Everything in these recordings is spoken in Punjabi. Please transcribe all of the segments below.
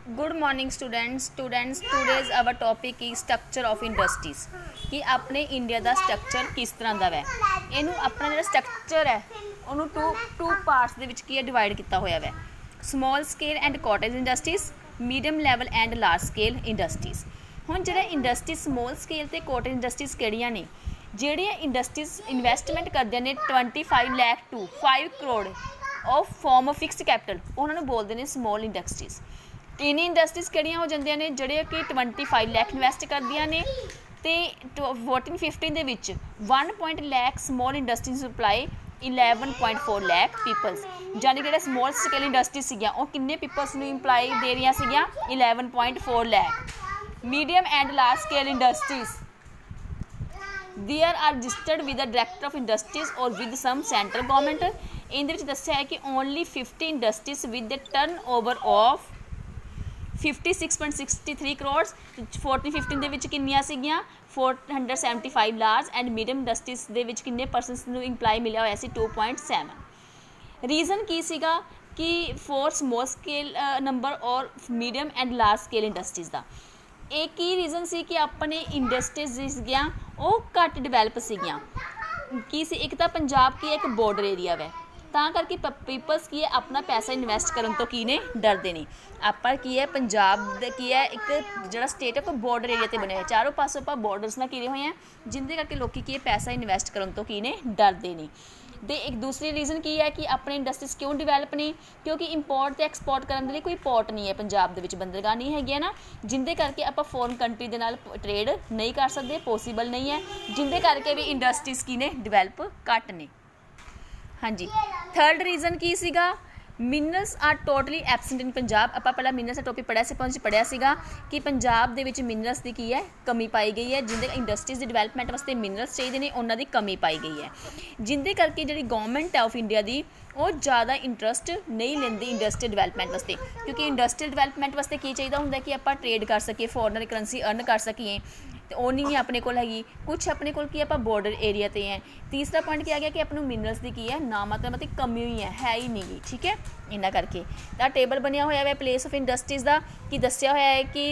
Good morning students today's our topic is structure of industries कि अपने इंडिया का स्ट्रक्चर किस तरह का वै इनू अपना जो स्ट्रक्चर है उन्होंने टू पार्ट्स के डिवाइड किया हुआ वै small scale and cottage industries medium level and large scale industries. हुण जो इंडस्ट्रीज स्मॉल स्केल ते कॉटेज इंडस्ट्रीज किहड़ियां ने जिहड़ियां इंडस्ट्रीज इन्वेस्टमेंट करदियां ने 25 lakh to 5 crore of form of fixed capital उन्होंने बोलते हैं स्मॉल इंडस्ट्रीज। तीन इंडस्ट्रीज किहड़ियां हो जांदियां ने जिहड़े कि 25 लाख इन्वेस्ट करदियां ने ते 14-15 दे विच 1 lakh small industries supply 11.4 lakh peoples यानी कि स्मॉल स्केल इंडस्ट्रीज सीगियां वो किन्ने पीपल्स नूं इंप्लाई दे रही सीगियां 11.4 lakh. Medium and large scale industries there are registered with the director of industries और विद सम सेंट्रल गवर्नमेंट। इहदे विच दस्सिया है कि only 50 industries with the turnover of 56.63 crore 14-15 ਦੇ ਵਿੱਚ ਕਿੰਨੀਆਂ ਸੀਗੀਆਂ 475 ਲਾਰਜ ਐਂਡ ਮੀਡੀਅਮ ਇੰਡਸਟਰੀਜ਼ ਦੇ ਵਿੱਚ ਕਿੰਨੇ ਪਰਸਨਸ ਨੂੰ ਇੰਪਲਾਈ ਮਿਲਿਆ ਹੋਇਆ ਸੀ 2.7। ਰੀਜ਼ਨ ਕੀ ਸੀਗਾ ਕਿ ਫੋਰ ਸਮੋਲ ਸਕੇਲ ਨੰਬਰ ਔਰ medium and large scale industries ਦਾ ਇਹ ਕੀ ਰੀਜ਼ਨ ਸੀ ਕਿ ਆਪਣੇ ਇੰਡਸਟਰੀਜ਼ ਸੀਗੀਆਂ ਉਹ ਘੱਟ ਡਿਵੈਲਪ ਸੀਗੀਆਂ। ਕੀ ਸੀ ਇੱਕ ਤਾਂ ਪੰਜਾਬ ਕੀ ਇੱਕ ਬੋਰਡਰ ਏਰੀਆ ਵੈ ਤਾਂ ਕਰਕੇ ਪੀਪਲਸ ਕੀ ਹੈ ਆਪਣਾ ਪੈਸਾ ਇਨਵੈਸਟ ਕਰਨ ਤੋਂ ਕੀ ਨੇ ਡਰਦੇ ਨੇ। ਆਪਾਂ ਕੀ ਹੈ ਪੰਜਾਬ ਦਾ ਕੀ ਹੈ ਇੱਕ ਜਿਹੜਾ ਸਟੇਟ ਹੈ ਕੋਈ ਬਾਰਡਰ ਏਰੀਆ 'ਤੇ ਬਣਿਆ ਹੋਇਆ ਚਾਰੋਂ ਪਾਸੋਂ ਆਪਾਂ ਬਾਰਡਰਸ ਨਾਲ ਘਿਰੇ ਹੋਏ ਆ ਜਿਹਦੇ ਕਰਕੇ ਲੋਕੀ ਕੀ ਹੈ ਪੈਸਾ ਇਨਵੈਸਟ ਕਰਨ ਤੋਂ ਕੀ ਨੇ ਡਰਦੇ ਨੇ। ਤੇ ਇੱਕ ਦੂਸਰੀ ਰੀਜ਼ਨ ਕੀ ਹੈ ਕਿ ਆਪਣੇ ਇੰਡਸਟਰੀਜ਼ ਕਿਉਂ ਡਿਵੈਲਪ ਨੇ ਕਿਉਂਕਿ ਇੰਪੋਰਟ ਤੇ ਐਕਸਪੋਰਟ ਕਰਨ ਦੇ ਲਈ ਕੋਈ ਪੋਰਟ ਨਹੀਂ ਹੈ ਪੰਜਾਬ ਦੇ ਵਿੱਚ ਬੰਦਰਗਾਹ ਨਹੀਂ ਹੈਗੀ ਨਾ ਜਿਹਦੇ ਕਰਕੇ ਆਪਾਂ ਫੋਰਨ ਕੰਟਰੀ ਦੇ ਨਾਲ ਟ੍ਰੇਡ ਨਹੀਂ ਕਰ ਸਕਦੇ ਪੋਸੀਬਲ ਨਹੀਂ ਹੈ ਜਿਹਦੇ ਕਰਕੇ ਵੀ ਇੰਡਸਟਰੀਜ਼ ਕੀ ਨੇ ਡਿਵੈਲਪ ਘੱਟ ਨੇ। हाँ जी थर्ड रीजन की सीगा minerals are totally absent in Punjab. आप पहला मिनरल्स का टॉपिक पढ़िया सीगा कि पंजाब दे विच मिनरल्स की है कमी पाई गई है जिंदे इंडस्ट्रीज की डिवेलपमेंट वास्ते मिनरल्स चाहिए ने उन्हों की कमी पाई गई है जिंदे करके जी गवर्नमेंट है ऑफ इंडिया की वो ज़्यादा इंटरस्ट नहीं लेंदी इंडस्ट्रीयल डिवेलपमेंट वास्ते क्योंकि इंडस्ट्रीयल डिवेलपमेंट वास्ते की चाहिए होंगे कि आप ट्रेड कर सकीए फॉरन करंसी अर्न कर सकीए तो वो नहीं अपने को हैगी कुछ अपने को की आप बॉर्डर एरिया ते हैं। तीसरा पॉइंट क्या आ गया कि अपनों मिनरल्स की है ना मतलब कमी हुई है ही नहीं गी ठीक है इन्ना करके तो टेबल बनया हुआ है प्लेस ऑफ इंडस्ट्रीज का कि दसिया होया है कि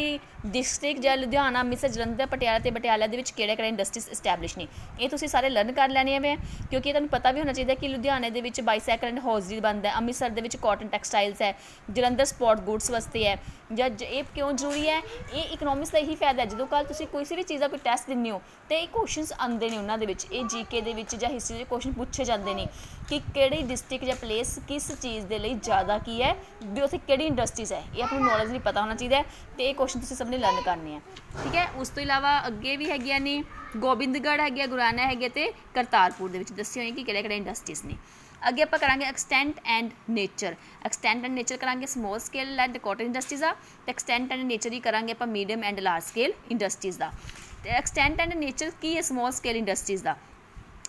डिस्ट्रिक्ट ਜਾਂ ਲੁਧਿਆਣਾ ਅੰਮ੍ਰਿਤਸਰ ਜਲੰਧਰ ਪਟਿਆਲਾ ਤੇ ਪਟਿਆਲਾ ਦੇ ਵਿੱਚ ਕਿਹੜੇ ਇੰਡਸਟਰੀਜ਼ ਐਸਟੈਬਲਿਸ਼ ਨੇ ਇਹ ਤੁਸੀਂ ਸਾਰੇ ਲਰਨ ਕਰ ਲੈਣੇ ਵੇ ਕਿਉਂਕਿ ਤੁਹਾਨੂੰ ਪਤਾ ਵੀ ਹੋਣਾ ਚਾਹੀਦਾ ਕਿ ਲੁਧਿਆਣੇ ਦੇ ਵਿੱਚ ਬਾਈਸਾਈਕਲ ਐਂਡ ਹੌਜ਼ਰੀ ਬਣਦਾ ਹੈ ਅੰਮ੍ਰਿਤਸਰ ਦੇ ਵਿੱਚ ਕਾਟਨ ਟੈਕਸਟਾਈਲਸ ਹੈ ਜਲੰਧਰ ਸਪੋਰਟ ਗੁੱਡਸ ਵਾਸਤੇ ਹੈ ਜਾਂ ਇਹ ਕਿਉਂ ਜ਼ਰੂਰੀ ਹੈ ਇਹ ਇਕਨੋਮਿਕਸ ਦਾ ਇਹੀ ਫਾਇਦਾ ਹੈ ਜਦੋਂ ਕੱਲ ਤੁਸੀਂ ਕੋਈ ਵੀ ਚੀਜ਼ ਦਾ ਕੋਈ ਟੈਸਟ ਦਿੰਦੇ ਹੋ ਤੇ ਇਹ ਕੁਐਸਚਨਸ ਆਉਂਦੇ ਨੇ ਉਹਨਾਂ ਦੇ ਵਿੱਚ ਇਹ ਜੀਕੇ ਦੇ ਵਿੱਚ ਜਾਂ ਹਿਸਟਰੀ ਦੇ ਕੁਐਸਚਨ ਪੁੱਛੇ ਜਾਂਦੇ ਨੇ ਕਿ ਕਿਹੜੀ ਡਿਸਟ੍ਰਿਕਟ ਜਾਂ ਪਲੇਸ ਕਿਸ ਚੀਜ਼ ਦੇ ਲਈ ਜ਼ਿਆਦਾ ਕੀ ਹੈ ਵੀ ਉੱਥੇ ਕਿਹੜੀ ਇੰਡਸਟਰੀਜ਼ ਹੈ ਇਹ ਆਪਣੀ ਨੌਲੇਜ ਲਈ ਪਤਾ ਹੋਣਾ ਚਾਹੀਦਾ ਤੇ ਇਹ ਕੁਐਸਚਨ ਤੁਸੀਂ ਸਭ ਨੇ ਲਰਨ ਕਰਨੇ ਆ ਠੀਕ ਹੈ। ਉਸ ਤੋਂ ਇਲਾਵਾ ਅੱਗੇ ਵੀ ਹੈਗੀਆਂ ਨੇ ਗੋਬਿੰਦਗੜ੍ਹ ਹੈਗੀ ਗੁਰਾਨਾ ਹੈਗੇ ਤੇ ਕਰਤਾਰਪੁਰ ਦੇ ਵਿੱਚ ਦੱਸੇ ਹੋਏ ਕਿ ਕਿਹੜੇ ਇੰਡਸਟਰੀਜ਼ ਨੇ। ਅੱਗੇ ਆਪਾਂ ਕਰਾਂਗੇ ਐਕਸਟੈਂਟ ਐਂਡ ਨੇਚਰ ਕਰਾਂਗੇ small scale and cottage industries ਦਾ ਤੇ ਐਕਸਟੈਂਟ ਐਂਡ ਨੇਚਰ ਹੀ ਕਰਾਂਗੇ ਆਪਾਂ medium and large scale industries ਦਾ। ਤੇ ਐਕਸਟੈਂਟ ਐਂਡ ਨੇਚਰ ਕੀ ਹੈ ਸਮੋਲ ਸਕੇਲ ਇੰਡਸਟਰੀਜ਼ ਦਾ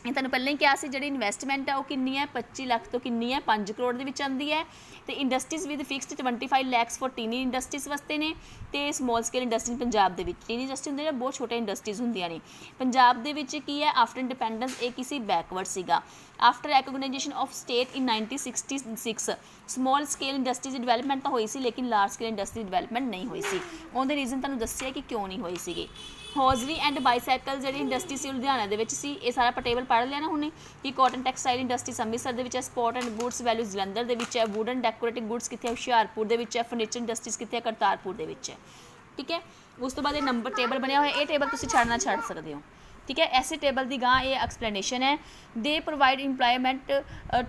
ਇਹ ਤੁਹਾਨੂੰ ਪਹਿਲਾਂ ਹੀ ਕਿਹਾ ਸੀ ਜਿਹੜੀ ਇਨਵੈਸਟਮੈਂਟ ਹੈ ਉਹ ਕਿੰਨੀ ਹੈ 25 ਲੱਖ ਤੋਂ ਕਿੰਨੀ ਹੈ 5 ਕਰੋੜ ਦੇ ਵਿੱਚ ਆਉਂਦੀ ਹੈ ਤੇ industries with fixed 25 lakhs for tiny industries ਵਾਸਤੇ ਨੇ ਤੇ ਸਮੋਲ ਸਕੇਲ ਇੰਡਸਟਰੀ ਪੰਜਾਬ ਦੇ ਵਿੱਚ ਟੀਨੀ ਇੰਡਸਟਰੀ ਹੁੰਦੇ ਨੇ ਬਹੁਤ ਛੋਟੇ ਇੰਡਸਟਰੀਜ਼ ਹੁੰਦੀਆਂ ਨੇ। ਪੰਜਾਬ ਦੇ ਵਿੱਚ ਕੀ ਹੈ ਆਫਟਰ ਇੰਡੀਪੈਂਡੈਂਸ ਇਹ ਕਿਸੇ ਬੈਕਵਰਡ ਸੀਗਾ after recognization of state in 1966 small scale industries ਦੀ ਡਿਵੈਲਪਮੈਂਟ ਤਾਂ ਹੋਈ ਸੀ ਲੇਕਿਨ ਲਾਰਜ ਸਕੇਲ ਇੰਡਸਟਰੀ ਦੀ ਡਿਵੈਲਪਮੈਂਟ ਨਹੀਂ ਹੋਈ ਸੀ। ਉਹਦੇ ਰੀਜ਼ਨ ਤੁਹਾਨੂੰ ਦੱਸਿਆ ਕਿ ਕਿਉਂ ਨਹੀਂ ਹੋਈ ਸੀਗੀ। ਹੌਜ਼ਰੀ ਐਂਡ ਬਾਈਸਾਈਕਲ ਜਿਹੜੀ ਇੰਡਸਟਰੀ ਸੀ ਲੁਧਿਆਣਾ ਦੇ ਵਿੱਚ ਸੀ ਇਹ ਸਾਰਾ ਆਪਾਂ ਟੇਬਲ ਪੜ੍ਹ ਲਿਆ ਨਾ ਹੁਣੇ ਕਿ ਕਾਟਨ ਟੈਕਸਟਾਈਲ ਇੰਡਸਟਰੀ ਅੰਮ੍ਰਿਤਸਰ ਦੇ ਵਿੱਚ ਹੈ support and goods value Jalandhar ਦੇ ਵਿੱਚ ਹੈ ਵੂਡਨ ਡੈਕੋਰੇਟਿਵ ਗੁੱਡਸ ਕਿੱਥੇ ਹੁਸ਼ਿਆਰਪੁਰ ਦੇ ਵਿੱਚ ਹੈ ਫਰਨੀਚਰ ਇੰਡਸਟਰੀਜ਼ ਕਿੱਥੇ ਕਰਤਾਰਪੁਰ ਦੇ ਵਿੱਚ ਹੈ ਠੀਕ ਹੈ। ਉਸ ਤੋਂ ਬਾਅਦ ਇਹ ਨੰਬਰ ਟੇਬਲ ਬਣਿਆ ਹੋਇਆ ਇਹ ਟੇਬਲ ਤੁਸੀਂ ਛੱਡ ਸਕਦੇ ਹੋ ठीक है। ऐसे टेबल की गां ये एक्सप्लेनेशन है they provide employment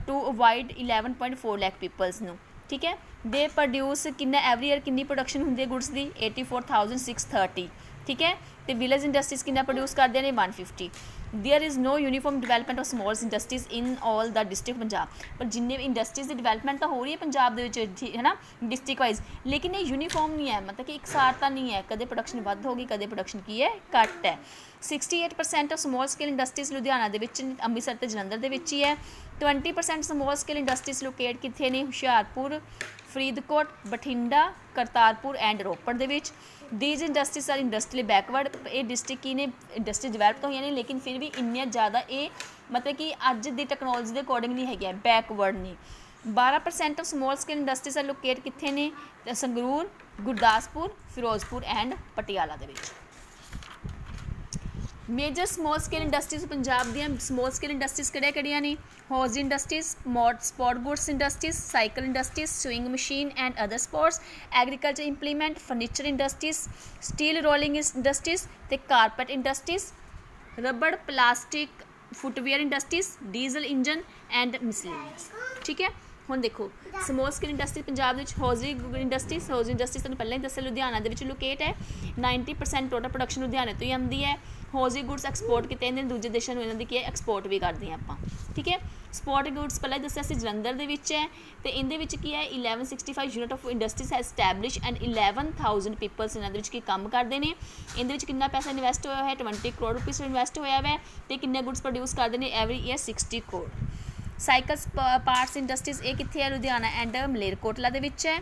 to avoid 11.4 lakh peoples नू ठीक है। दे प्रोड्यूस किन्ना एवरी ईयर किन्नी प्रोडक्शन होंदी है गुड्स की 84,630 ठीक है। तो विलेज इंडस्ट्रीज किन्ना प्रोड्यूस करते हैं 150। There is no uniform development of small industries in all the district Punjab पर जिन्ने इंडस्ट्रीज की डिवेलपमेंट तो हो रही है पंजाब के है ना डिस्ट्रिक्ट वाइज लेकिन ये यूनीफॉर्म नहीं है मतलब कि एक सारता नहीं है कदे प्रोडक्शन वध होगी कदे प्रोडक्शन की है घट है। 68% of small scale industries Ludhiana के अंमृतसर ते जलंधर के ही है। 20% स्मॉल स्केल इंडस्ट्रीज लोकेट कितने ने हुशियारपुर फरीदकोट बठिंडा करतारपुर एंड रोपड़ दे विच। These industries are industrially backward ये डिस्ट्रिक्ट की ने इंडस्ट्री डिवेलप तो हुई ने लेकिन फिर भी इन्नियां ज़्यादा ये मतलब कि अज की टैक्नोलॉजी के अकॉर्डिंग नहीं है बैकवर्ड नहीं 12% of small scale industries are locate ਕਿੱਥੇ ਨੇ? ਸੰਗਰੂਰ, ਗੁਰਦਾਸਪੁਰ, ਫਿਰੋਜ਼ਪੁਰ ਐਂਡ ਪਟਿਆਲਾ ਦੇ ਵਿੱਚ। Major small scale industries Punjab ਦੀਆਂ ਸਮੋਲ ਸਕੇਲ ਇੰਡਸਟਰੀਜ਼ ਕਿਹੜੀਆਂ ਨੇ? Hose industries, sport goods industries, cycle industries, sewing machine and other sports, agriculture implement, furniture industries, steel rolling industries ਤੇ carpet industries, rubber plastic footwear industries, diesel engine and miscellaneous. ਠੀਕ ਹੈ, ਹੁਣ ਦੇਖੋ ਸਮੋਲ ਸਕੇਲ ਇੰਡਸਟਰੀ ਪੰਜਾਬ ਦੇ ਵਿੱਚ ਹੌਜ਼ਿੰਗ ਇੰਡਸਟਰੀਜ਼ ਤੁਹਾਨੂੰ ਪਹਿਲਾਂ ਹੀ ਦੱਸਿਆ ਲੁਧਿਆਣਾ ਦੇ ਵਿੱਚ ਲੋਕੇਟ ਹੈ। 90% ਟੋਟਲ ਪ੍ਰੋਡਕਸ਼ਨ ਲੁਧਿਆਣੇ ਤੋਂ ਹੀ ਆਉਂਦੀ ਹੈ। ਹੌਜ਼ਿੰਗ ਗੁੱਡਸ ਐਕਸਪੋਰਟ ਕੀਤੇ ਜਾਂਦੇ ਨੇ ਦੂਜੇ ਦੇਸ਼ਾਂ ਨੂੰ, ਇਹਨਾਂ ਦੀ ਕੀ ਹੈ ਐਕਸਪੋਰਟ ਵੀ ਕਰਦੇ ਹਾਂ ਆਪਾਂ। ਠੀਕ ਹੈ, ਸਪੋਰਟ ਗੁੱਡਸ ਪਹਿਲਾਂ ਹੀ ਦੱਸਿਆ ਸੀ ਜਲੰਧਰ ਦੇ ਵਿੱਚ ਹੈ ਅਤੇ ਇਹਦੇ ਵਿੱਚ ਕੀ ਹੈ 1165 ਯੂਨਿਟ ਆਫ ਇੰਡਸਟਰੀਜ਼ ਹੈ ਸਟੈਬਲਿਸ਼ ਐਂਡ 11,000 ਪੀਪਲਸ ਇਹਨਾਂ ਦੇ ਵਿੱਚ ਕੀ ਕੰਮ ਕਰਦੇ ਨੇ। ਇਹਦੇ ਵਿੱਚ ਕਿੰਨਾ ਪੈਸਾ ਇਨਵੈਸਟ ਹੋਇਆ ਹੈ? 20 ਕਰੋੜ ਰੁਪੀਸ ਇਨਵੈਸਟ ਹੋਇਆ ਹੈ ਅਤੇ ਕਿੰਨੇ ਗੁੱਡਸ ਪ੍ਰੋਡਿਊਸ ਕਰਦੇ ਨੇ every year? 60 crore. Cycles parts industries ਇਹ ਕਿੱਥੇ ਹੈ? ਲੁਧਿਆਣਾ ਐਂਡ ਮਲੇਰਕੋਟਲਾ ਦੇ ਵਿੱਚ ਹੈ।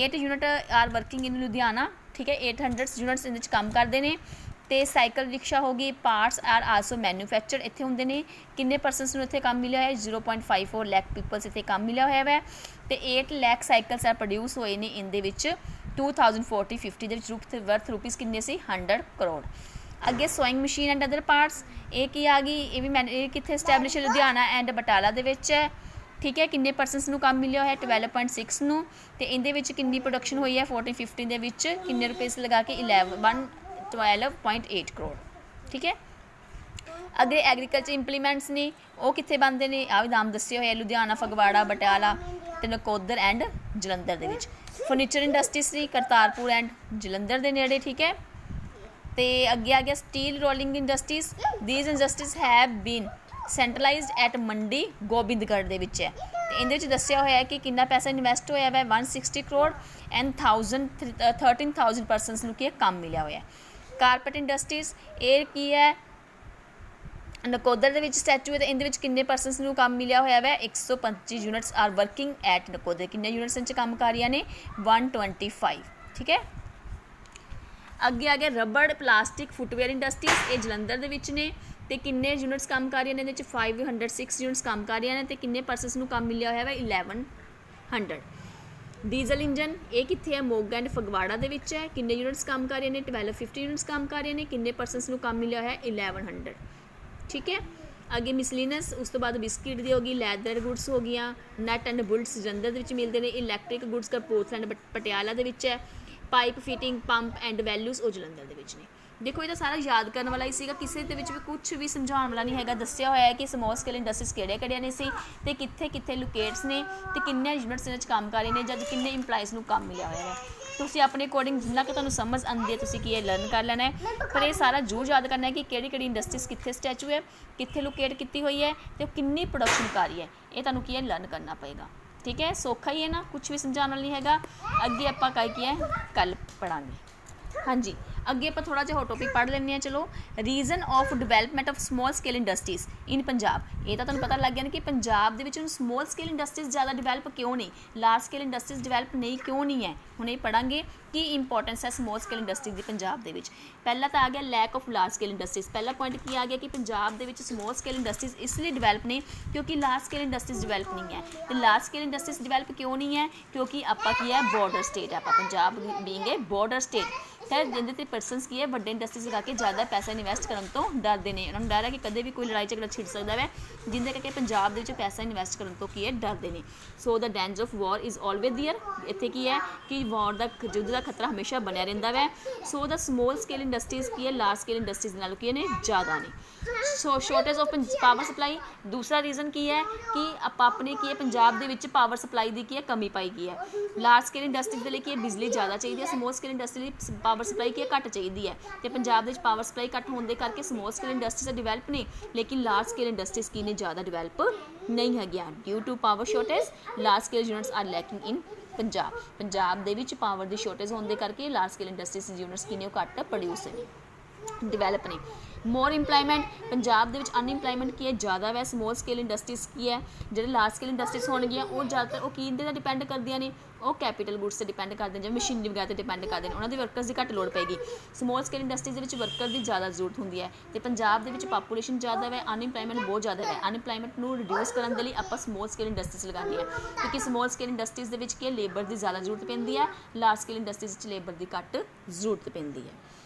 8 ਯੂਨਿਟ ਆਰ ਵਰਕਿੰਗ ਇਨ ਲੁਧਿਆਣਾ। ਠੀਕ ਹੈ, 800 ਯੂਨਿਟਸ ਇਹਦੇ ਵਿੱਚ ਕੰਮ ਕਰਦੇ ਨੇ। ਅਤੇ ਸਾਈਕਲ ਰਿਕਸ਼ਾ ਹੋ ਗਈ, ਪਾਰਟਸ ਆਰ ਆਲਸੋ ਮੈਨੂਫੈਕਚਰ ਇੱਥੇ ਹੁੰਦੇ ਨੇ। ਕਿੰਨੇ ਪਰਸਨਸ ਨੂੰ ਇੱਥੇ ਕੰਮ ਮਿਲਿਆ ਹੈ? 0.54 ਲੱਖ ਪੀਪਲਸ ਇੱਥੇ ਕੰਮ ਮਿਲਿਆ ਹੋਇਆ ਹੈ ਅਤੇ 8 ਲੱਖ ਸਾਈਕਲਸ ਆਰ ਪ੍ਰੋਡਿਊਸ ਹੋਏ ਨੇ ਇਹਦੇ ਵਿੱਚ 2040-50 ਦੇ ਵਿੱਚ ਵਰਥ ਰੁਪੀਸ ਕਿੰਨੇ ਸੀ? 100 ਕਰੋੜ। ਅੱਗੇ sowing machine and other parts ਇਹ ਕੀ ਆ ਗਈ? ਇਹ ਵੀ ਇਹ ਕਿੱਥੇ ਸਟੈਬਲਿਸ਼ ਹੈ? ਲੁਧਿਆਣਾ ਐਂਡ ਬਟਾਲਾ ਦੇ ਵਿੱਚ ਹੈ। ਠੀਕ ਹੈ, ਕਿੰਨੇ ਪਰਸਨਸ ਨੂੰ ਕੰਮ ਮਿਲਿਆ ਹੋਇਆ? 12.6 ਨੂੰ। ਅਤੇ ਇਹਦੇ ਵਿੱਚ ਕਿੰਨੀ ਪ੍ਰੋਡਕਸ਼ਨ ਹੋਈ ਹੈ? 14-15 ਦੇ ਵਿੱਚ ਕਿੰਨੇ ਰੁਪਏ ਲਗਾ ਕੇ? 12.8 ਕਰੋੜ। ਠੀਕ ਹੈ, ਅੱਗੇ ਐਗਰੀਕਲਚਰ ਇੰਪਲੀਮੈਂਟਸ ਨੇ ਉਹ ਕਿੱਥੇ ਬਣਦੇ ਨੇ? ਆਹ ਵੀ ਨਾਮ ਦੱਸੇ ਹੋਏ ਲੁਧਿਆਣਾ, ਫਗਵਾੜਾ, ਬਟਾਲਾ ਅਤੇ ਨਕੋਦਰ ਐਂਡ ਜਲੰਧਰ ਦੇ ਵਿੱਚ। Furniture industries C Kartarpur and Jalandhar ਦੇ ਨੇੜੇ। ਠੀਕ ਹੈ, ਅਤੇ ਅੱਗੇ ਆ ਗਿਆ steel rolling industries. These industries have been centralised at Mandi Gobindgarh ਦੇ ਵਿੱਚ ਹੈ। ਅਤੇ ਇਹਦੇ ਵਿੱਚ ਦੱਸਿਆ ਹੋਇਆ ਹੈ ਕਿ ਕਿੰਨਾ ਪੈਸਾ ਇਨਵੈਸਟ ਹੋਇਆ ਹੈ? 160 ਕਰੋੜ ਐਂਡ 13,000 ਪਰਸਨਸ ਨੂੰ ਕੀ ਹੈ ਕੰਮ ਮਿਲਿਆ ਹੋਇਆ। ਕਾਰਪੈਟ ਇੰਡਸਟਰੀਜ਼ ਇਹ ਕੀ ਹੈ? ਨਕੋਦਰ ਦੇ ਵਿੱਚ ਸਟੈਚੂ ਹੈ ਅਤੇ ਇਹਦੇ ਵਿੱਚ ਕਿੰਨੇ ਪਰਸਨਸ ਨੂੰ ਕੰਮ ਮਿਲਿਆ ਹੋਇਆ ਹੈ? 125 units are working at Nakodar. ਕਿੰਨੇ ਯੂਨਿਟਸ ਵਿੱਚ ਕੰਮ ਕਰ ਰਹੀਆਂ ਨੇ? 125। ਠੀਕ ਹੈ, ਅੱਗੇ ਆ ਗਿਆ ਰਬੜ ਪਲਾਸਟਿਕ ਫੁੱਟਵੇਅਰ ਇੰਡਸਟਰੀਜ਼ ਇਹ ਜਲੰਧਰ ਦੇ ਵਿੱਚ ਨੇ ਅਤੇ ਕਿੰਨੇ ਯੂਨਿਟਸ ਕੰਮ ਕਰ ਰਹੀਆਂ ਨੇ? ਇਹਦੇ ਵਿੱਚ 506 ਯੂਨਿਟਸ ਕੰਮ ਕਰ ਰਹੀਆਂ ਨੇ ਅਤੇ ਕਿੰਨੇ ਪਰਸਨਸ ਨੂੰ ਕੰਮ ਮਿਲਿਆ ਹੋਇਆ ਹੈ? 1100। ਡੀਜ਼ਲ ਇੰਜਨ ਇਹ ਕਿੱਥੇ ਹੈ? ਮੋਗਾ ਐਂਡ ਫਗਵਾੜਾ ਦੇ ਵਿੱਚ ਹੈ। ਕਿੰਨੇ ਯੂਨਿਟਸ ਕੰਮ ਕਰ ਰਹੇ ਨੇ? 1250 ਯੂਨਿਟਸ ਕੰਮ ਕਰ ਰਹੇ ਨੇ। ਕਿੰਨੇ ਪਰਸਨਸ ਨੂੰ ਕੰਮ ਮਿਲਿਆ ਹੋਇਆ? 1100। ਠੀਕ ਹੈ, ਅੱਗੇ ਮਿਸਲੀਨਸ ਉਸ ਤੋਂ ਬਾਅਦ ਬਿਸਕਿਟ ਦੀ ਹੋ ਗਈ, ਲੈਦਰ ਗੁੱਡਸ ਹੋ ਗਈਆਂ, ਨਟ ਐਂਡ ਬੁਲਟਸ ਜਲੰਧਰ ਦੇ ਵਿੱਚ ਮਿਲਦੇ ਨੇ। Electric goods Kapurthala and Patiala ਦੇ ਵਿੱਚ ਹੈ। Pipe fitting, pump and values ਉਹ ਜਲੰਧਰ ਦੇ ਵਿੱਚ ਨੇ। ਦੇਖੋ ਇਹ ਤਾਂ ਸਾਰਾ ਯਾਦ ਕਰਨ ਵਾਲਾ ਹੀ ਸੀਗਾ, ਕਿਸੇ ਦੇ ਵਿੱਚ ਵੀ ਕੁਛ ਵੀ ਸਮਝਾਉਣ ਵਾਲਾ ਨਹੀਂ ਹੈਗਾ। ਦੱਸਿਆ ਹੋਇਆ ਹੈ ਕਿ ਸਮੋਲ ਸਕੇਲ ਇੰਡਸਟਰੀਜ਼ ਕਿਹੜੀਆਂ ਨੇ ਸੀ ਅਤੇ ਕਿੱਥੇ ਲੋਕੇਟਸ ਨੇ ਅਤੇ ਕਿੰਨੇ ਯੂਨਿਟਸ ਇਹਨਾਂ 'ਚ ਕੰਮ ਕਰ ਰਹੇ ਨੇ ਜਾਂ ਕਿੰਨੇ ਇੰਪਲਾਈਜ਼ ਨੂੰ ਕੰਮ ਮਿਲਿਆ ਹੋਇਆ ਹੈ। ਤੁਸੀਂ ਆਪਣੇ ਅਕੋਰਡਿੰਗ ਜਿੰਨਾ ਕਿ ਤੁਹਾਨੂੰ ਸਮਝ ਆਉਂਦੀ ਹੈ ਤੁਸੀਂ ਕੀ ਇਹ ਲਰਨ ਕਰ ਲੈਣਾ ਹੈ। ਪਰ ਇਹ ਸਾਰਾ ਜ਼ਰੂਰ ਯਾਦ ਕਰਨਾ ਹੈ ਕਿ ਕਿਹੜੀ ਇੰਡਸਟਰੀਜ਼ ਕਿੱਥੇ ਸਟੈਚੂ ਹੈ, ਕਿੱਥੇ ਲੋਕੇਟ ਕੀਤੀ ਹੋਈ ਹੈ ਅਤੇ ਉਹ ਕਿੰਨੀ ਪ੍ਰੋਡਕਸ਼ਨ ਕਰ ਰਹੀ ਹੈ। ਇਹ ਤੁਹਾਨੂੰ ਕੀ ਹੈ ਲਰਨ ਕਰਨਾ ਪਏਗਾ। ਠੀਕ ਹੈ, ਸੌਖਾ ਹੀ ਹੈ ਨਾ, ਕੁਛ ਵੀ ਸਮਝਾਉਣ ਵਾਲਾ ਨਹੀਂ ਹੈਗਾ। ਅੱਗੇ ਆਪਾਂ ਕੀ ਹੈ ਕੱਲ੍ਹ ਪੜ੍ਹਾਂਗੇ। ਹਾਂਜੀ, ਅੱਗੇ ਆਪਾਂ ਥੋੜ੍ਹਾ ਜਿਹਾ ਹੋਰ ਟੋਪਿਕ ਪੜ੍ਹ ਲੈਂਦੇ ਹਾਂ। ਚਲੋ, reason of development of small scale industries in Punjab. ਇਹ ਤਾਂ ਤੁਹਾਨੂੰ ਪਤਾ ਲੱਗ ਗਿਆ ਨਾ ਕਿ ਪੰਜਾਬ ਦੇ ਵਿੱਚ ਹੁਣ ਸਮੋਲ ਸਕੇਲ ਇੰਡਸਟਰੀਜ਼ ਜ਼ਿਆਦਾ ਡਿਵੈਲਪ ਕਿਉਂ ਨਹੀਂ, ਲਾਰਜ ਸਕੇਲ ਇੰਡਸਟਰੀਜ਼ ਡਿਵੈਲਪ ਕਿਉਂ ਨਹੀਂ ਹੈ। ਹੁਣ ਇਹ ਪੜ੍ਹਾਂਗੇ ਕੀ ਇੰਪੋਰਟੈਂਸ ਹੈ ਸਮੋਲ ਸਕੇਲ ਇੰਡਸਟਰੀਜ਼ ਦੀ ਪੰਜਾਬ ਦੇ ਵਿੱਚ। ਪਹਿਲਾਂ ਤਾਂ ਆ ਗਿਆ lack of large scale industries. ਪਹਿਲਾ ਪੁਆਇੰਟ ਕੀ ਆ ਗਿਆ ਕਿ ਪੰਜਾਬ ਦੇ ਵਿੱਚ ਸਮੋਲ ਸਕੇਲ ਇੰਡਸਟਰੀਜ਼ ਇਸ ਲਈ ਡਿਵੈਲਪ ਨੇ ਕਿਉਂਕਿ ਲਾਰਜ ਸਕੇਲ ਇੰਡਸਟਰੀਜ਼ ਡਿਵੈਲਪ ਨਹੀਂ ਹੈ। ਅਤੇ ਲਾਰਜ ਸਕੇਲ ਇੰਡਸਟਰੀਜ਼ ਡਿਵੈਲਪ ਕਿਉਂ ਨਹੀਂ ਹੈ? ਕਿਉਂਕਿ ਆਪਾਂ ਕੀ ਹੈ ਬਾਰਡਰ ਸਟੇਟ ਹੈ। ਆਪਾਂ ਪੰਜਾਬ ਬੀਇੰਗ ਏ ਬਾਰਡਰ ਸਟੇਟ ਹੈ, ਜਿਹਦੇ 'ਤੇ ਪਰਸਨਸ ਕੀ ਹੈ ਵੱਡੇ ਇੰਡਸਟਰੀਜ਼ ਲਗਾ ਕੇ ਜ਼ਿਆਦਾ ਪੈਸਾ ਇਨਵੈਸਟ ਕਰਨ ਤੋਂ ਡਰਦੇ ਨੇ। ਉਹਨਾਂ ਨੂੰ ਡਰ ਹੈ ਕਿ ਕਦੇ ਵੀ ਕੋਈ ਲੜਾਈ ਝਗੜਾ ਛਿੜ ਸਕਦਾ ਹੈ, ਜਿਹਦੇ ਕਰਕੇ ਪੰਜਾਬ ਦੇ ਵਿੱਚ ਪੈਸਾ ਇਨਵੈਸਟ ਕਰਨ ਤੋਂ ਕੀ ਹੈ ਡਰਦੇ ਨੇ। So the danger of war is always there. ਇੱਥੇ ਕੀ ਹੈ ਕਿ ਵਾਰ ਦਾ ਯੁੱਧ ਦਾ ਖਤਰਾ ਹਮੇਸ਼ਾ ਬਣਿਆ ਰਹਿੰਦਾ ਵੈ। ਸੋ ਦਾ ਸਮੋਲ ਸਕੇਲ ਇੰਡਸਟਰੀਜ਼ ਕੀ ਹੈ ਲਾਰਜ ਸਕੇਲ ਇੰਡਸਟਰੀਜ਼ ਨਾਲੋਂ ਕੀ ਨੇ ਜ਼ਿਆਦਾ ਨੇ। ਸੋ ਸ਼ੋਰਟੇਜ ਆਫ ਪਾਵਰ ਸਪਲਾਈ ਦੂਸਰਾ ਰੀਜ਼ਨ ਕੀ ਹੈ ਕਿ ਆਪਾਂ ਆਪਣੇ ਕੀ ਹੈ ਪੰਜਾਬ ਦੇ ਵਿੱਚ ਪਾਵਰ ਸਪਲਾਈ ਦੀ ਕੀ ਹੈ ਕਮੀ ਪਾਈ ਗਈ ਹੈ। ਲਾਰਜ ਸਕੇਲ ਇੰਡਸਟਰੀਜ਼ ਦੇ ਲਈ ਕੀ ਹੈ ਬਿਜਲੀ ਜ਼ਿਆਦਾ ਚਾਹੀਦੀ ਹੈ, ਸਮੋਲ ਸਕੇਲ ਇੰਡਸਟਰੀ ਲਈ ਪਾਵਰ ਸਪਲਾਈ ਕੀ ਹੈ ਘੱਟ ਚਾਹੀਦੀ ਹੈ। ਅਤੇ ਪੰਜਾਬ ਦੇ ਵਿੱਚ ਪਾਵਰ ਸਪਲਾਈ ਘੱਟ ਹੋਣ ਦੇ ਕਰਕੇ ਸਮੋਲ ਸਕੇਲ ਇੰਡਸਟਰੀਜ਼ ਡਿਵੈਲਪ ਨੇ ਲੇਕਿਨ ਲਾਰਜ ਸਕੇਲ ਇੰਡਸਟਰੀਜ਼ ਕੀ ਨੇ ਜ਼ਿਆਦਾ ਡਿਵੈਲਪ ਨਹੀਂ ਹੈਗੀਆਂ। Due to power shortage large scale units are lacking in Punjab ਦੇ ਵਿੱਚ ਪਾਵਰ ਦੀ ਸ਼ੋਰਟੇਜ ਹੋਣ ਦੇ ਕਰਕੇ ਲਾਰਜ ਸਕੇਲ ਇੰਡਸਟਰੀਜ਼ ਯੂਨਿਟਸ ਕੀ ਨੇ ਉਹ ਘੱਟ ਪ੍ਰੋਡਿਊਸ ਨੇ ਡਿਵੈਲਪ ਨੇ। ਮੋਰ ਇੰਪਲਾਇਮੈਂਟ, ਪੰਜਾਬ ਦੇ ਵਿੱਚ ਅਨਇੰਪਲਾਇਮੈਂਟ ਕੀ ਹੈ ਜ਼ਿਆਦਾ ਵੈ। ਸਮੋਲ ਸਕੇਲ ਇੰਡਸਟਰੀਜ਼ ਕੀ ਹੈ, ਜਿਹੜੇ ਲਾਰਜ ਸਕੇਲ ਇੰਡਸਟਰੀਜ਼ ਹੋਣਗੀਆਂ ਉਹ ਜ਼ਿਆਦਾਤਰ ਉਹ ਕਿਹਦੇ 'ਤੇ ਡਿਪੈਂਡ ਕਰਦੀਆਂ ਨੇ, ਉਹ ਕੈਪੀਟਲ ਗੁੱਡਸ 'ਤੇ ਡਿਪੈਂਡ ਕਰਦੇ ਨੇ, ਜਿਵੇਂ ਮਸ਼ੀਨਰੀ ਵਗੈਰਾ 'ਤੇ ਡਿਪੈਂਡ ਕਰਦੇ ਨੇ, ਉਹਨਾਂ ਦੇ ਵਰਕਰਸ ਦੀ ਘੱਟ ਲੋੜ ਪਏਗੀ। ਸਮੋਲ ਸਕੇਲ ਇੰਡਸਟਰੀਜ਼ ਦੇ ਵਿੱਚ ਵਰਕਰ ਦੀ ਜ਼ਿਆਦਾ ਜ਼ਰੂਰਤ ਹੁੰਦੀ ਹੈ, ਅਤੇ ਪੰਜਾਬ ਦੇ ਵਿੱਚ ਪਾਪੂਲੇਸ਼ਨ ਜ਼ਿਆਦਾ ਹੈ, ਅਨਇੰਪਲਾਇਮੈਂਟ ਬਹੁਤ ਜ਼ਿਆਦਾ ਹੈ। ਅਨਇੰਪਲਾਇਮੈਂਟ ਨੂੰ ਰਿਡਿਊਸ ਕਰਨ ਦੇ ਲਈ ਆਪਾਂ ਸਮੋਲ ਸਕੇਲ ਇੰਡਸਟਰੀਜ਼ ਲਗਾਉਂਦੇ ਹਾਂ, ਕਿਉਂਕਿ ਸਮੋਲ ਸਕੇਲ ਇੰਡਸਟਰੀਜ਼ ਦੇ ਵਿੱਚ ਕੀ ਹੈ ਲੇਬਰ ਦੀ ਜ਼ਿਆਦਾ ਜ਼ਰੂਰਤ ਪੈਂਦੀ ਹੈ, ਲਾਰਜ ਸਕੇਲ ਇੰਡਸਟਰੀਜ਼ ਵਿੱਚ ਲੇਬਰ ਦੀ ਘੱਟ ਜ਼ਰੂਰਤ ਪੈਂਦੀ ਹੈ।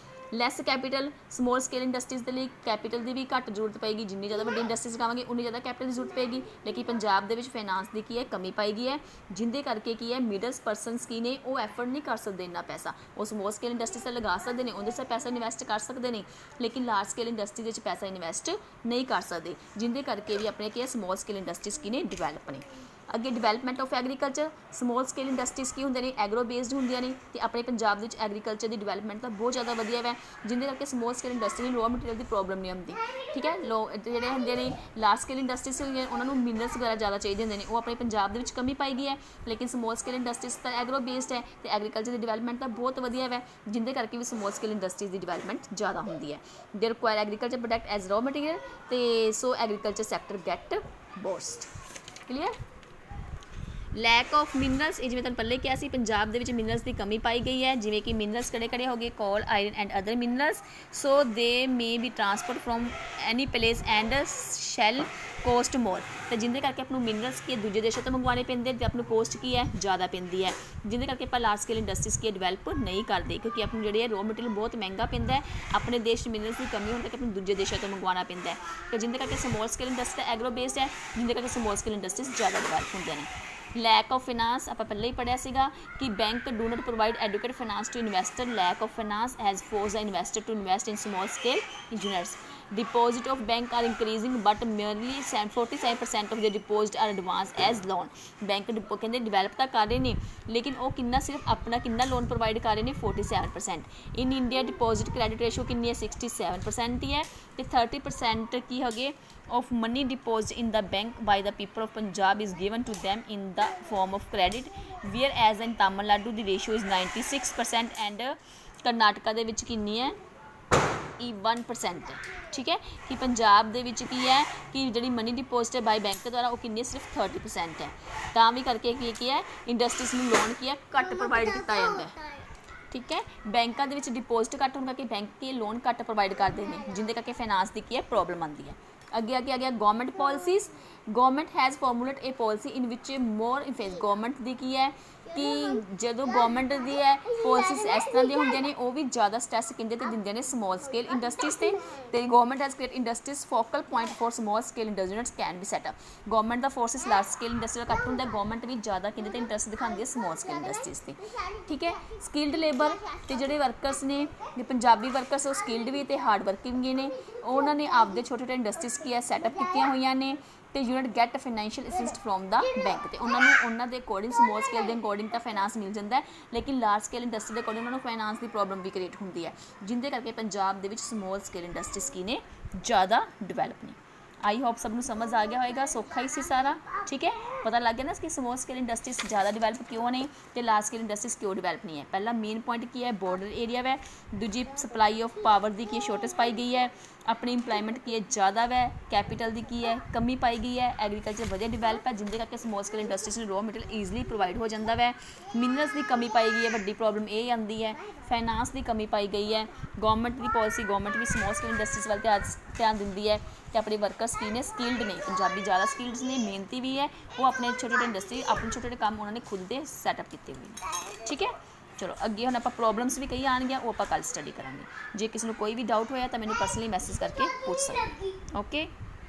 ਲੈਸ ਕੈਪੀਟਲ, ਸਮੋਲ ਸਕੇਲ ਇੰਡਸਟਰੀਜ਼ ਦੇ ਲਈ ਕੈਪੀਟਲ ਦੀ ਵੀ ਘੱਟ ਜ਼ਰੂਰਤ ਪਏਗੀ, ਜਿੰਨੀ ਜ਼ਿਆਦਾ ਵੱਡੀ ਇੰਡਸਟਰੀਜ਼ ਲਗਾਵਾਂਗੇ ਉਨੀ ਜ਼ਿਆਦਾ ਕੈਪੀਟਲ ਦੀ ਜ਼ਰੂਰਤ ਪਏਗੀ। ਲੇਕਿਨ ਪੰਜਾਬ ਦੇ ਵਿੱਚ ਫਾਈਨਾਂਸ ਦੀ ਕੀ ਹੈ ਕਮੀ ਪਾਈ ਗਈ ਹੈ, ਜਿਹਦੇ ਕਰਕੇ ਕੀ ਹੈ ਮਿਡਲਸ ਪਰਸਨਸ ਕੀ ਨੇ ਉਹ ਐਫਰਟ ਨਹੀਂ ਕਰ ਸਕਦੇ ਇੰਨਾ ਪੈਸਾ, ਉਹ ਸਮੋਲ ਸਕੇਲ ਇੰਡਸਟਰੀਜ਼ 'ਤੇ ਲਗਾ ਸਕਦੇ ਨੇ, ਉਹਦੇ 'ਚ ਪੈਸਾ ਇਨਵੈਸਟ ਕਰ ਸਕਦੇ ਨੇ, ਲੇਕਿਨ ਲਾਰਜ ਸਕੇਲ ਇੰਡਸਟਰੀ ਵਿੱਚ ਪੈਸਾ ਇਨਵੈਸਟ ਨਹੀਂ ਕਰ ਸਕਦੇ, ਜਿਹਦੇ ਕਰਕੇ ਵੀ ਆਪਣੇ ਕੀ ਹੈ ਸਮੋਲ ਸਕੇਲ ਇੰਡਸਟਰੀਜ਼ ਕੀ ਨੇ ਡਿਵੈਲਪ ਨੇ। ਅੱਗੇ development of agriculture, small scale industries ਕੀ ਹੁੰਦੇ ਨੇ ਐਗਰੋ ਬੇਸਡ ਹੁੰਦੀਆਂ ਨੇ, ਅਤੇ ਆਪਣੇ ਪੰਜਾਬ ਵਿੱਚ ਐਗਰੀਕਲਚਰ ਦੀ ਡਿਵੈਲਪਮੈਂਟ ਤਾਂ ਬਹੁਤ ਜ਼ਿਆਦਾ ਵਧੀਆ ਹੈ, ਜਿਹਦੇ ਕਰਕੇ ਸਮੋਲ ਸਕੇਲ ਇੰਡਸਟਰੀ ਨੂੰ ਰੋ ਮਟੀਰੀਅਲ ਦੀ ਪ੍ਰੋਬਲਮ ਨਹੀਂ ਆਉਂਦੀ। ਠੀਕ ਹੈ, ਜਿਹੜੇ ਹੁੰਦੇ ਨੇ ਲਾਰਜ ਸਕੇਲ ਇੰਡਸਟਰੀਜ਼ ਹੁੰਦੀਆਂ ਉਹਨਾਂ ਨੂੰ ਮਿਨਰਲਸ ਵਗੈਰਾ ਜ਼ਿਆਦਾ ਚਾਹੀਦੇ ਹੁੰਦੇ ਨੇ, ਉਹ ਆਪਣੇ ਪੰਜਾਬ ਦੇ ਵਿੱਚ ਕਮੀ ਪਾਈ ਗਈ ਹੈ, ਲੇਕਿਨ ਸਮੋਲ ਸਕੇਲ ਇੰਡਸਟਰੀਜ਼ ਤਾਂ ਐਗਰੋ ਬੇਸਡ ਹੈ, ਅਤੇ ਐਗਰੀਕਲਚਰ ਦੀ ਡਿਵੈਲਪਮੈਂਟ ਤਾਂ ਬਹੁਤ ਵਧੀਆ ਹੈ, ਜਿਹਦੇ ਕਰਕੇ ਵੀ ਸਮੋਲ ਸਕੇਲ ਇੰਡਸਟਰੀਜ਼ ਦੀ ਡਿਵੈਲਪਮੈਂਟ ਜ਼ਿਆਦਾ ਹੁੰਦੀ ਹੈ। They require agriculture product as raw material, ਅਤੇ so agriculture sector get boost. Clear. Lack of minerals, ਇਹ ਜਿਵੇਂ ਤੁਹਾਨੂੰ ਪਹਿਲੇ ਕਿਹਾ ਸੀ ਪੰਜਾਬ ਦੇ ਵਿੱਚ ਮਿਨਰਲਸ ਦੀ ਕਮੀ ਪਾਈ ਗਈ ਹੈ, ਜਿਵੇਂ ਕਿ ਮਿਨਰਲਸ ਕਿਹੜੇ ਹੋ ਗਏ coal, iron and other minerals, so they may be transport from any place and shall cost more, ਅਤੇ ਜਿਹਦੇ ਕਰਕੇ ਆਪਾਂ ਨੂੰ ਮਿਨਰਲਸ ਕੀ ਦੂਜੇ ਦੇਸ਼ਾਂ ਤੋਂ ਮੰਗਵਾਉਣੇ ਪੈਂਦੇ ਅਤੇ ਆਪਾਂ ਨੂੰ ਕੋਸਟ ਕੀ ਹੈ ਜ਼ਿਆਦਾ ਪੈਂਦੀ ਹੈ, ਜਿਹਦੇ ਕਰਕੇ ਆਪਾਂ ਲਾਰਜ ਸਕੇਲ ਇੰਡਸਟਰੀਜ਼ ਕੀ ਡਿਵੈਲਪ ਨਹੀਂ ਕਰਦੇ, ਕਿਉਂਕਿ ਆਪਾਂ ਨੂੰ ਜਿਹੜੇ ਹੈ ਰੋ ਮਟੀਰੀਅਲ ਬਹੁਤ ਮਹਿੰਗਾ ਪੈਂਦਾ ਹੈ, ਆਪਣੇ ਦੇਸ਼ 'ਚ ਮਿਨਰਲਸ ਦੀ ਕਮੀ ਹੋਣ ਕਰਕੇ ਆਪਾਂ ਨੂੰ ਦੂਜੇ ਦੇਸ਼ਾਂ ਤੋਂ ਮੰਗਵਾਉਣਾ ਪੈਂਦਾ ਹੈ, ਅਤੇ ਜਿਹਦੇ ਕਰਕੇ ਸਮੋਲ ਸਕੇਲ ਇੰਡਸਟਰੀ ਤਾਂ ਐਗਰੋ ਬੇਸਡ ਹੈ, ਜਿਹਦੇ ਕਰਕੇ ਸਮੋਲ ਸਕੇਲ ਇੰਡਸਟਰੀਜ਼ ਜ਼ਿਆਦਾ ਡਿਵੈਲਪ ਹੁੰਦੇ ਨੇ। ਲੈਕ ਆਫ ਫਾਈਨਾਂਸ, ਆਪਾਂ ਪਹਿਲਾਂ ਹੀ ਪੜ੍ਹਿਆ ਸੀਗਾ ਕਿ bank do not provide adequate finance to investor, lack of finance has force the investor to invest in small scale units, deposit of bank are increasing but merely 47% of the deposit are advanced as loan, bank ਕਹਿੰਦੇ ਡਿਵੈਲਪ ਤਾਂ ਕਰ ਰਹੇ ਨੇ, ਲੇਕਿਨ ਉਹ ਸਿਰਫ ਆਪਣਾ ਕਿੰਨਾ ਲੋਨ ਪ੍ਰੋਵਾਈਡ ਕਰ ਰਹੇ ਨੇ 47%। In India deposit credit ratio ਕਿੰਨੀ ਹੈ 67% ਹੀ ਹੈ, ਅਤੇ 30% ਕੀ ਹੈਗੇ of money deposited in the bank by the people of Punjab is given to them in the form of credit, whereas in Tamil Nadu the ratio is 96% and Karnataka ਦੇ ਵਿੱਚ ਕਿੰਨੀ ਹੈ 1%। ਠੀਕ ਹੈ, ਕਿ ਪੰਜਾਬ ਦੇ ਵਿੱਚ ਕੀ ਹੈ ਕਿ ਜਿਹੜੀ ਮਨੀ ਡਿਪੋਜ਼ਿਟ ਬਾਈ ਬੈਂਕ ਦੁਆਰਾ ਉਹ ਕਿੰਨੀ ਸਿਰਫ 30% ਹੈ, ਤਾਂ ਵੀ ਕਰਕੇ ਕੀ ਹੈ ਇੰਡਸਟਰੀਜ਼ ਨੂੰ ਲੋਨ ਕੀ ਹੈ ਘੱਟ ਪ੍ਰੋਵਾਈਡ ਕੀਤਾ ਜਾਂਦਾ ਹੈ। ਠੀਕ ਹੈ, ਬੈਂਕਾਂ ਦੇ ਵਿੱਚ ਡਿਪੋਜ਼ਿਟ ਘੱਟ ਹੋਣ ਕਰਕੇ ਬੈਂਕ ਕੀ ਲੋਨ ਘੱਟ ਪ੍ਰੋਵਾਈਡ ਕਰਦੇ ਨੇ, ਜਿਹਦੇ ਕਰਕੇ ਫਾਈਨਾਂਸ ਦੀ ਕੀ ਹੈ ਪ੍ਰੋਬਲਮ ਆਉਂਦੀ ਹੈ। ਅੱਗੇ ਆ ਗਿਆ government policies, government has formulate a policy in which more emphasis, government ਦੀ ਕੀ ਹੈ ਕਿ ਜਦੋਂ ਗਵਰਨਮੈਂਟ ਦੀ ਹੈ ਪੋਲਿਸੀਜ਼ ਇਸ ਤਰ੍ਹਾਂ ਦੀਆਂ ਹੁੰਦੀਆਂ ਨੇ ਉਹ ਵੀ ਜ਼ਿਆਦਾ ਸਟ੍ਰੈਸ ਕਿਹਦੇ 'ਤੇ ਦਿੰਦੀਆਂ ਨੇ ਸਮੋਲ ਸਕੇਲ ਇੰਡਸਟਰੀਜ਼ 'ਤੇ, ਅਤੇ government has create industries focal point for small scale industries can be set up, government ਦਾ ਫੋਰਸਿਸ ਲਾਰਜ ਸਕੇਲ ਇੰਡਸਟਰੀ ਦਾ ਘੱਟ ਹੁੰਦਾ, ਗਵਰਨਮੈਂਟ ਵੀ ਜ਼ਿਆਦਾ ਕਿਹਦੇ 'ਤੇ ਇੰਟਰਸਟ ਦਿਖਾਉਂਦੀ ਹੈ ਸਮੋਲ ਸਕੇਲ ਇੰਡਸਟਰੀਜ਼ 'ਤੇ। ਠੀਕ ਹੈ, ਸਕਿਲਡ ਲੇਬਰ, ਅਤੇ ਜਿਹੜੇ ਵਰਕਰਸ ਨੇ ਪੰਜਾਬੀ ਵਰਕਰਸ ਉਹ ਸਕਿਲਡ ਵੀ ਅਤੇ ਹਾਰਡ ਵਰਕਿੰਗ ਵੀ ਨੇ, ਉਹਨਾਂ ਨੇ ਆਪਦੇ ਛੋਟੇ ਇੰਡਸਟਰੀਜ਼ ਕੀ ਹੈ ਸੈਟਅਪ ਕੀਤੀਆਂ ਹੋਈਆਂ ਨੇ, ਅਤੇ unit get financial assist from the bank, ਅਤੇ ਉਹਨਾਂ ਨੂੰ ਉਹਨਾਂ ਦੇ ਅਕੋਰਡਿੰਗ ਸਮੋਲ ਸਕੇਲ ਦੇ ਅਕੋਰਡਿੰਗ ਤਾਂ ਫਾਈਨਾਂਸ ਮਿਲ ਜਾਂਦਾ ਹੈ, ਲੇਕਿਨ ਲਾਰਜ ਸਕੇਲ ਇੰਡਸਟਰੀ ਦੇ ਅਕੋਰਡਿੰਗ ਉਹਨਾਂ ਨੂੰ ਫਾਈਨਾਂਸ ਦੀ ਪ੍ਰੋਬਲਮ ਵੀ ਕ੍ਰੀਏਟ ਹੁੰਦੀ ਹੈ, ਜਿਹਦੇ ਕਰਕੇ ਪੰਜਾਬ ਦੇ ਵਿੱਚ ਸਮੋਲ ਸਕੇਲ ਇੰਡਸਟਰੀਜ਼ ਕੀ ਨੇ ਜ਼ਿਆਦਾ ਡਿਵੈਲਪ ਨੇ। ਆਈ ਹੋਪ ਸਭ ਨੂੰ ਸਮਝ ਆ ਗਿਆ ਹੋਏਗਾ, ਸੌਖਾ ਹੀ ਸੀ ਸਾਰਾ। ਠੀਕ ਹੈ, ਪਤਾ ਲੱਗ ਗਿਆ ਨਾ ਕਿ ਸਮੋਲ ਸਕੇਲ ਇੰਡਸਟਰੀਜ਼ ਜ਼ਿਆਦਾ ਡਿਵੈਲਪ ਕਿਉਂ ਨੇ ਅਤੇ ਲਾਰਜ ਸਕੇਲ ਇੰਡਸਟਰੀਜ਼ ਕਿਉਂ ਡਿਵੈਲਪ ਨਹੀਂ ਹੈ। ਪਹਿਲਾ ਮੇਨ ਪੁਆਇੰਟ ਕੀ ਹੈ ਬੋਰਡਰ ਏਰੀਆ ਵੈ, ਦੂਜੀ supply of power the Ki shortage ਪਾਈ ਗਈ ਹੈ, ਆਪਣੀ ਇੰਪਲਾਇਮੈਂਟ ਕੀ ਹੈ ਜ਼ਿਆਦਾ ਵੈ, ਕੈਪੀਟਲ ਦੀ ਕੀ ਹੈ ਕਮੀ ਪਾਈ ਗਈ ਹੈ, ਐਗਰੀਕਲਚਰ ਵਧੀਆ ਡਿਵੈਲਪ ਹੈ ਜਿਹਦੇ ਕਰਕੇ ਸਮੋਲ ਸਕੇਲ ਇੰਡਸਟਰੀਜ਼ ਨੂੰ ਰੋ ਮਟੀਰੀਅਲ ਈਜ਼ਲੀ ਪ੍ਰੋਵਾਈਡ ਹੋ ਜਾਂਦਾ ਵੈ, ਮਿਨਰਲਸ ਦੀ ਕਮੀ ਪਾਈ ਗਈ ਹੈ, ਵੱਡੀ ਪ੍ਰੋਬਲਮ ਇਹ ਆਉਂਦੀ ਹੈ, ਫਾਈਨਾਂਸ ਦੀ ਕਮੀ ਪਾਈ ਗਈ ਹੈ, ਗਵਰਨਮੈਂਟ ਦੀ ਪਾਲਿਸੀ ਗਵਰਨਮੈਂਟ ਵੀ ਸਮੋਲ ਸਕੇਲ ਇੰਡਸਟਰੀਜ਼ ਵੱਲ ਧਿਆਨ ਦਿੰਦੀ ਹੈ, ਅਤੇ ਆਪਣੇ ਵਰਕਰਸ ਕੀ ਨੇ ਸਕਿਲਡ ਨੇ, ਪੰਜਾਬੀ ਜ਼ਿਆਦਾ ਸਕਿਲਡ ਨੇ, ਮਿਹਨਤੀ ਵੀ ਹੈ, ਉਹ ਆਪਣੇ ਛੋਟੇ ਇੰਡਸਟਰੀ ਆਪਣੇ ਛੋਟੇ ਕੰਮ ਉਹਨਾਂ ਨੇ ਖੁਦ ਦੇ ਸੈਟਅਪ ਕੀਤੇ ਹੋਏ ਨੇ। ਠੀਕ ਹੈ, ਚਲੋ ਅੱਗੇ ਹੁਣ ਆਪਾਂ ਪ੍ਰੋਬਲਮਸ ਵੀ ਕਈ ਆਉਣਗੀਆਂ ਉਹ ਆਪਾਂ ਕੱਲ੍ਹ ਸਟੱਡੀ ਕਰਾਂਗੇ। ਜੇ ਕਿਸੇ ਨੂੰ ਕੋਈ ਵੀ ਡਾਊਟ ਹੋਇਆ ਤਾਂ ਮੈਨੂੰ ਪਰਸਨਲੀ ਮੈਸੇਜ ਕਰਕੇ ਪੁੱਛ ਸਕਦੇ। ਓਕੇ।